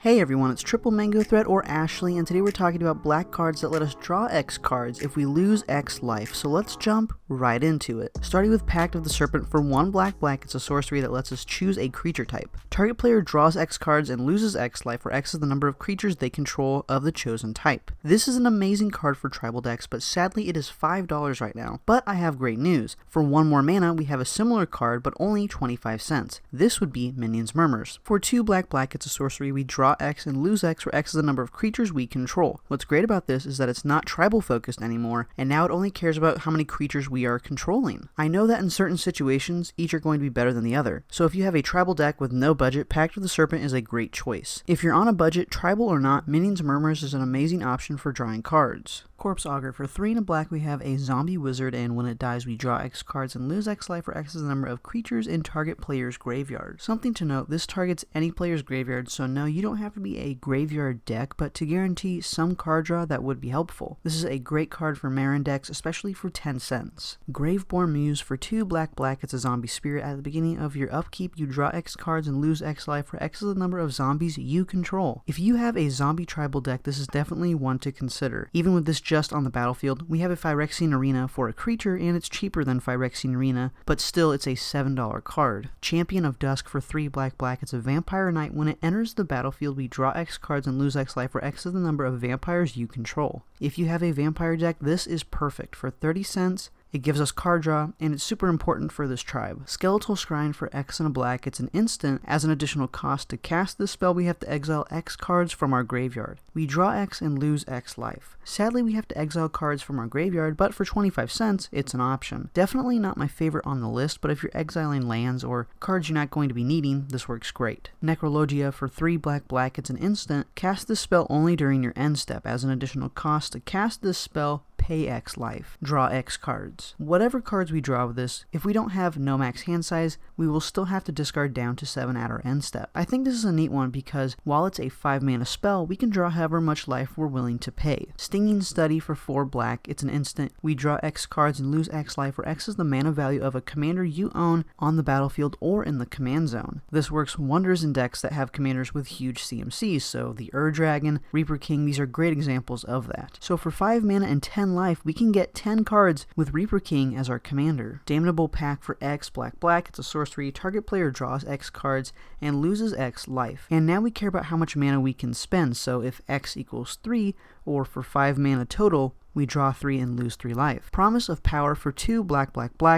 Hey everyone, it's Triple Mango Threat or Ashley, and today we're talking about black cards that let us draw X cards if we lose X life, so let's jump right into it. Starting with Pact of the Serpent, for 1 black, it's a sorcery that lets us choose a creature type. Target player draws X cards and loses X life, where X is the number of creatures they control of the chosen type. This is an amazing card for tribal decks, but sadly it is $5 right now. But I have great news. For 1 more mana, we have a similar card, but only 25 cents. This would be Minions Murmurs. For 2 black, it's a sorcery. We draw X and lose X, where X is the number of creatures we control. What's great about this is that it's not tribal focused anymore, and now it only cares about how many creatures we are controlling. I know that in certain situations, each are going to be better than the other, so if you have a tribal deck with no budget, Pact of the Serpent is a great choice. If you're on a budget, tribal or not, Minions Murmurs is an amazing option for drawing cards. Corpse Augur, for 3 and a black, we have a zombie wizard, and when it dies we draw X cards and lose X life, where X is the number of creatures in target player's graveyard. Something to note, this targets any player's graveyard, so no, you don't have to be a graveyard deck, but to guarantee some card draw, that would be helpful. This is a great card for Marin decks, especially for 10 cents. Graveborn Muse, for 2 black, it's a zombie spirit. At the beginning of your upkeep, you draw X cards and lose X life, where X is the number of zombies you control. If you have a zombie tribal deck, this is definitely one to consider. Even with this just on the battlefield, we have a Phyrexian Arena for a creature, and it's cheaper than Phyrexian Arena, but still it's a $7 card. Champion of Dusk, for 3 black, it's a vampire knight. When it enters the battlefield, we draw X cards and lose X life, where X is the number of vampires you control. If you have a vampire deck, this is perfect. For 30 cents, it gives us card draw, and it's super important for this tribe. Skeletal Shrine, for X and a black, it's an instant. As an additional cost to cast this spell, we have to exile X cards from our graveyard. We draw X and lose X life. Sadly, we have to exile cards from our graveyard, but for 25 cents, it's an option. Definitely not my favorite on the list, but if you're exiling lands or cards you're not going to be needing, this works great. Necrologia, for 3 black, it's an instant. Cast this spell only during your end step. As an additional cost to cast this spell, pay X life. Draw X cards. Whatever cards we draw with this, if we don't have no max hand size, we will still have to discard down to 7 at our end step. I think this is a neat one because while it's a 5 mana spell, we can draw however much life we're willing to pay. Stinging Study, for 4 black, it's an instant. We draw X cards and lose X life, where X is the mana value of a commander you own on the battlefield or in the command zone. This works wonders in decks that have commanders with huge CMCs, so the Dragon, Reaper King, these are great examples of that. So for 5 mana and 10 life, we can get 10 cards with Reaper King as our commander. Damnable Pact, for X black, it's a sorcery. Target player draws X cards and loses X life. And now we care about how much mana we can spend, so if X equals 3, or for 5 mana total, we draw 3 and lose 3 life. Promise of Power, for 2 black,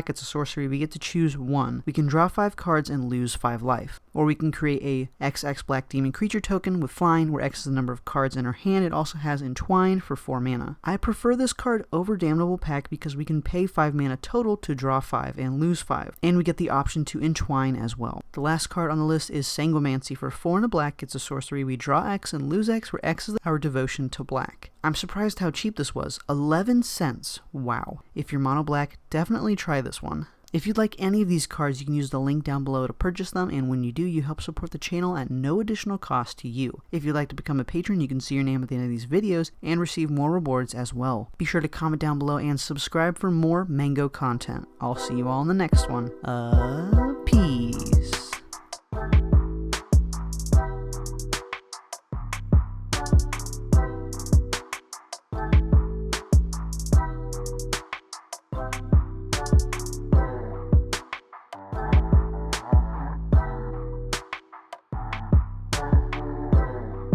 it's a sorcery. We get to choose 1. We can draw 5 cards and lose 5 life. Or we can create a XX black demon creature token with flying, where X is the number of cards in our hand. It also has Entwine for 4 mana. I prefer this card over Damnable Pact because we can pay 5 mana total to draw 5 and lose 5. And we get the option to Entwine as well. The last card on the list is Sanguimancy. For 4 and a black, it's a sorcery. We draw X and lose X, where X is our devotion to black. I'm surprised how cheap this was. 11 cents. Wow. If you're mono black, definitely try this one. If you'd like any of these cards, you can use the link down below to purchase them, and when you do, you help support the channel at no additional cost to you. If you'd like to become a patron, you can see your name at the end of these videos and receive more rewards as well. Be sure to comment down below and subscribe for more mango content. I'll see you all in the next one.